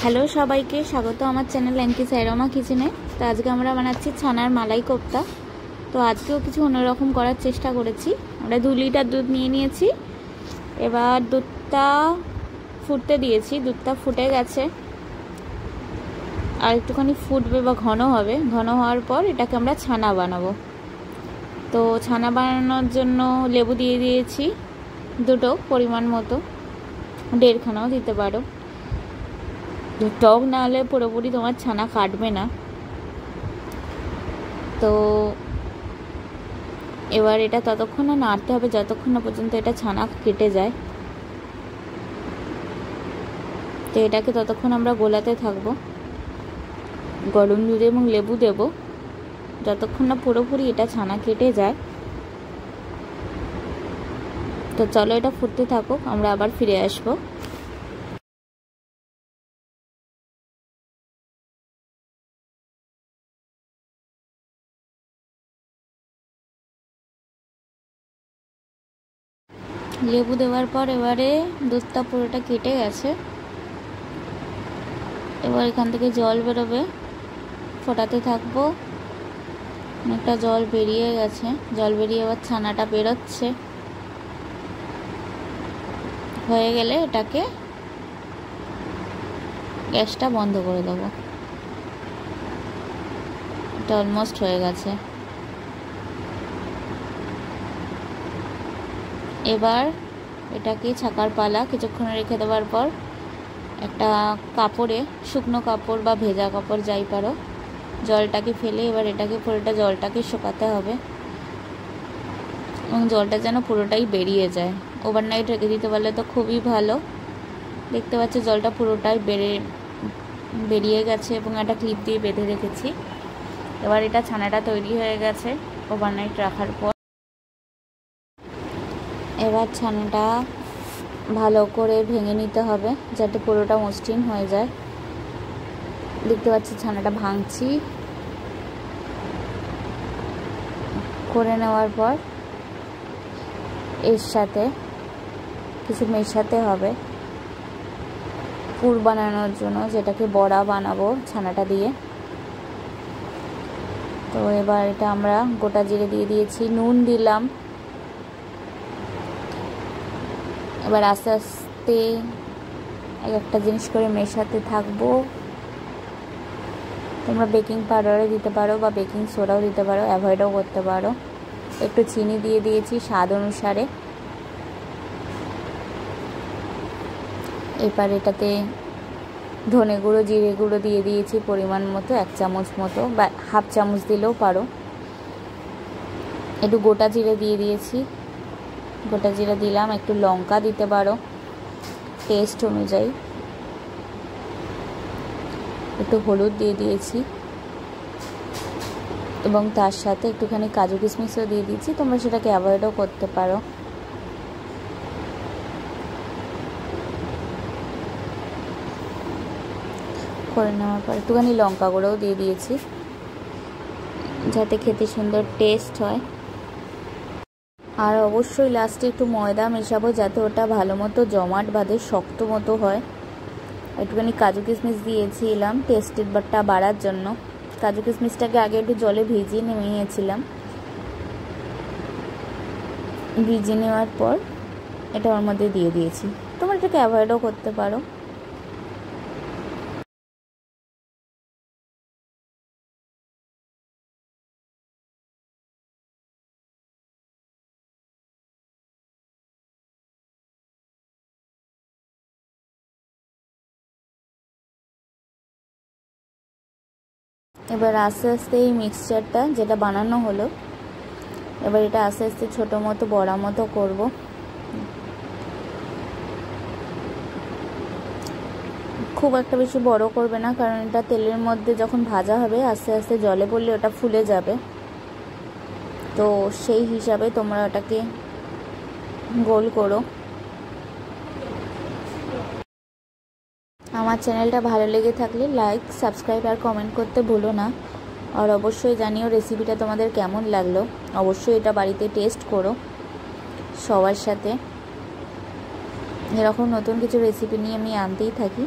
Hello সবাইকে স্বাগত আমার চ্যানেল অ্যাঙ্কি সাইরামা কিচেনে। তো আজকে আমরা বানাচ্ছি ছানার মালাই কোপ্তা। তো আজকেও কিছু অন্যরকম করার চেষ্টা করেছি। আমরা 2 লিটার দুধ নিয়ে নিয়েছি। এবার দুধটা ফুটতে দিয়েছি, দুধটা ফুটে গেছে, আর একটুখানি ফুটবে বা ঘন হবে। ঘন হওয়ার পর এটাকে আমরা ছানা বানাবো। তো ছানা বানানোর জন্য লেবু দিয়ে দিয়েছি দুটো, পরিমাণ মতো, 1.5 খানাও দিতে পারো। টক না হলে পুরোপুরি তোমার ছানা কাটবে না। তো এবার এটা ততক্ষণ না নাড়তে হবে যতক্ষণ না পর্যন্ত এটা ছানা কেটে যায়। তো এটাকে ততক্ষণ আমরা গোলাতে থাকবো। গরম দুধ এবং লেবু দেব যতক্ষণ না পুরোপুরি এটা ছানা কেটে যায়। তো চলো এটা ফুটতে থাকুক, আমরা আবার ফিরে আসবো। লেবু দেওয়ার পর এবারে দুধটা পুরোটা কেটে গেছে। এবার এখান থেকে জল বেরোবে, ফোটাতে থাকবো। অনেকটা জল বেরিয়ে গেছে, জল বেরিয়ে এবার ছানাটা বেরোচ্ছে। হয়ে গেলে এটাকে গ্যাসটা বন্ধ করে দেবো। এটা অলমোস্ট হয়ে গেছে। এবার এটাকে ছাকার পালা। কিছুক্ষণ রেখে দেওয়ার পর একটা কাপড়ে, শুকনো কাপড় বা ভেজা কাপড় যাই পারো, জলটাকে ফেলে এবার এটাকে পুরোটা জলটাকে শুকাতে হবে এবং জলটা যেন পুরোটাই বেরিয়ে যায়। ওভারনাইট রেখে দিতে পারলে তো খুবই ভালো। দেখতে পাচ্ছ জলটা পুরোটাই বেরিয়ে গেছে এবং একটা ক্লিপ দিয়ে বেঁধে রেখেছি। এবার এটা ছানাটা তৈরি হয়ে গেছে ওভারনাইট রাখার পর। এবার ছানাটা ভালো করে ভেঙে নিতে হবে যাতে পুরোটা মসৃণ হয়ে যায়। দেখতে পাচ্ছি ছানাটা ভাঙছি। করে নেওয়ার পর এর সাথে কিছু মেশাতে হবে পুর বানানোর জন্য, যেটাকে বড়া বানাবো ছানাটা দিয়ে। তো এবার এটা আমরা গোটা জিরে দিয়ে দিয়েছি, নুন দিলাম। এবার আস্তে আস্তে একটা জিনিস করে মেশাতে থাকবো। তোমরা বেকিং পাউডারও দিতে পারো বা বেকিং সোডাও দিতে পারো, অ্যাভয়েডও করতে পারো। একটু চিনি দিয়ে দিয়েছি স্বাদ অনুসারে। এবার এটাতে ধনে গুঁড়ো, জিরে গুঁড়ো দিয়ে দিয়েছি পরিমাণ মতো, 1 চামচ মতো বা 1/2 চামচ দিলেও পারো। একটু গোটা জিরে দিয়ে দিয়েছি, গোটা জিরা দিলাম। একটু লঙ্কা দিতে পারো টেস্ট অনুযায়ী। একটু হলুদ দিয়ে দিয়েছি এবং তার সাথে একটুখানি কাজু কিশমিশও দিয়ে দিয়েছি। তোমরা সেটাকে অ্যাভয়েডও করতে পারো। করে নেওয়ার পর একটুখানি লঙ্কা গুঁড়োও দিয়ে দিয়েছি যাতে খেতে সুন্দর টেস্ট হয়। আর অবশ্যই লাস্টে একটু ময়দা মেশাবো যাতে ওটা ভালো মতো জমাট বাঁধে, শক্ত মতো হয়। একটুখানি কাজু কিশমিশ দিয়েছিলাম টেস্টটা বাড়ার জন্য। কাজু কিশমিশটাকে আগে একটু জলে ভিজিয়ে নিয়েছিলাম। ভিজিয়ে নেওয়ার পর এটা ওর মধ্যে দিয়ে দিয়েছি। তোমরা এটাকে অ্যাভয়েডও করতে পারো। এবার আস্তে আস্তে এই মিক্সচারটা যেটা বানানো হলো, এবার এটা আস্তে আস্তে ছোটো মতো বড়া মতো করব। খুব একটা বেশি বড় করবে না, কারণ এটা তেলের মধ্যে যখন ভাজা হবে আস্তে আস্তে জলে পড়লে ওটা ফুলে যাবে। তো সেই হিসাবে তোমরা ওটাকে গোল করো। আমার চ্যানেলটা ভালো লেগে থাকলে লাইক, সাবস্ক্রাইব আর কমেন্ট করতে ভুলো না। আর অবশ্যই জানিও রেসিপিটা তোমাদের কেমন লাগলো। অবশ্যই এটা বাড়িতে টেস্ট করো সবার সাথে। এরকম নতুন কিছু রেসিপি নিয়ে আমি আনতেই থাকি।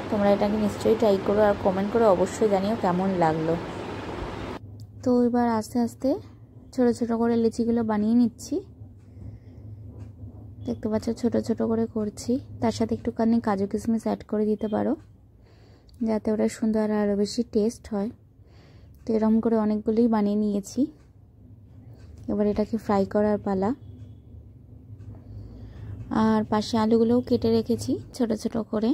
তোমরা এটাকে নিশ্চয়ই ট্রাই করো আর কমেন্ট করে অবশ্যই জানিও কেমন লাগলো। তো এবার আস্তে আস্তে ছোট ছোট করে লিচিগুলো বানিয়ে নিচ্ছি। দেখতে পাচ্ছ ছোট ছোট করে করছি, তার সাথে একটুখানি কাজু কিশমিশ অ্যাড করে দিতে পারো যাতে ওটা সুন্দর আর আরও বেশি টেস্ট হয়। তো এরকম করে অনেকগুলোই বানিয়ে নিয়েছি। এবার এটাকে ফ্রাই করার পালা। আর পাশে আলুগুলোও কেটে রেখেছি ছোট ছোট করে।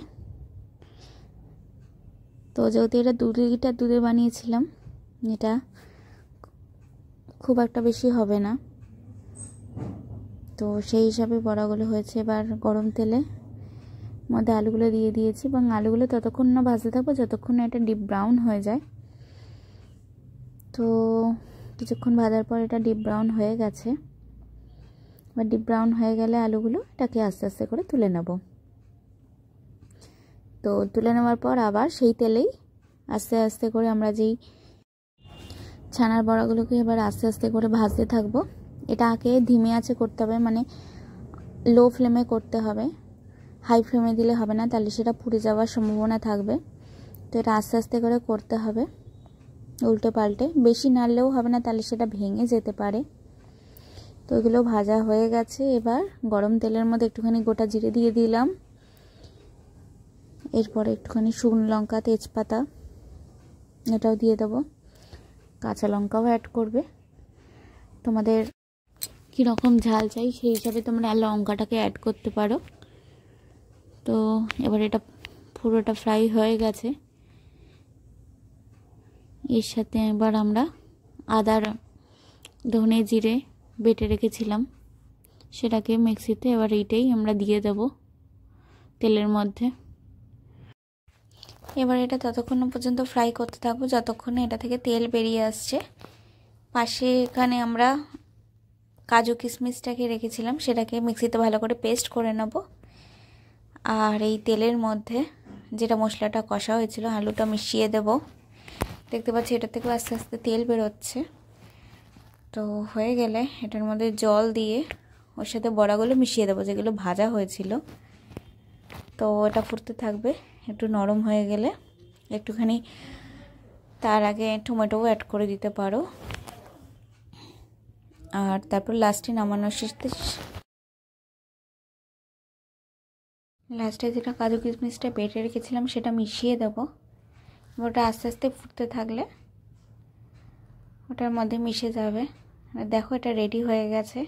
তো যেহেতু এটা 2 লিটার দুধে বানিয়েছিলাম, এটা খুব একটা বেশি হবে না, তো সেই হিসাবে বড়াগুলো হয়েছে। এবার গরম তেলে মধ্যে আলুগুলো দিয়ে দিয়েছি এবং আলুগুলো ততক্ষণ না ভাজতে থাকবো যতক্ষণ না এটা ডিপ ব্রাউন হয়ে যায়। তো কিছুক্ষণ ভাজার পর এটা ডিপ ব্রাউন হয়ে গেছে। এবার ডিপ ব্রাউন হয়ে গেলে আলুগুলো এটাকে আস্তে আস্তে করে তুলে নেব। তো তুলে নেওয়ার পর আবার সেই তেলেই আস্তে আস্তে করে আমরা যেই ছানার বড়াগুলোকে এবার আস্তে আস্তে করে ভাজতে থাকবো। এটা আগে ধিমে আঁচে করতে হবে, মানে লো ফ্লেমে করতে হবে, হাই ফ্লেমে দিলে হবে না, তাহলে সেটা পুড়ে যাওয়ার সম্ভাবনা থাকবে। তো এটা আস্তে আস্তে করে করতে হবে, উল্টে পাল্টে। বেশি নাড়লেও হবে না, তাহলে সেটা ভেঙে যেতে পারে। তো এগুলো ভাজা হয়ে গেছে। এবার গরম তেলের মধ্যে একটুখানি গোটা জিরে দিয়ে দিলাম, এরপরে একটুখানি শুকনো লঙ্কা, তেজপাতা এটাও দিয়ে দেবো, কাঁচা লঙ্কাও অ্যাড করবে। তোমাদের কীরকম ঝাল চাই সেই হিসাবে তোমরা লঙ্কাটাকে অ্যাড করতে পারো। তো এবার এটা পুরোটা ফ্রাই হয়ে গেছে। এর সাথে এবার আমরা আদা, ধনে, জিরে বেটে রেখেছিলাম সেটাকে মিক্সিতে এবার এইটাই আমরা দিয়ে দেব তেলের মধ্যে। এবার এটা ততক্ষণ পর্যন্ত ফ্রাই করতে থাকবো যতক্ষণ এটা থেকে তেল বেরিয়ে আসছে। পাশে এখানে আমরা কাজু কিশমিশটাকে রেখেছিলাম, সেটাকে মিক্সিতে ভালো করে পেস্ট করে নেব। আর এই তেলের মধ্যে যেটা মশলাটা কষা হয়েছিল আলুটা মিশিয়ে দেব। দেখতে পাচ্ছি এটা থেকে আস্তে আস্তে তেল বেরোচ্ছে। তো হয়ে গেলে এটার মধ্যে জল দিয়ে ওর সাথে বড়াগুলো মিশিয়ে দেবো যেগুলো ভাজা হয়েছিল। তো এটা ফুটতে থাকবে, একটু নরম হয়ে গেলে একটুখানি তার আগে টমেটোও অ্যাড করে দিতে পারো। আর তারপর লাস্টে নামানোর লাস্টে যেটা কাজু কিশমিশটা বেটে রেখেছিলাম সেটা মিশিয়ে দেবো। ওটা আস্তে আস্তে ফুটতে থাকলে ওটার মধ্যে মিশে যাবে। দেখো এটা রেডি হয়ে গেছে।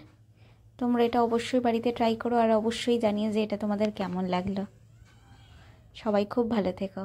তোমরা এটা অবশ্যই বাড়িতে ট্রাই করো আর অবশ্যই জানিয়ে যে এটা তোমাদের কেমন লাগলো। সবাই খুব ভালো থেকো।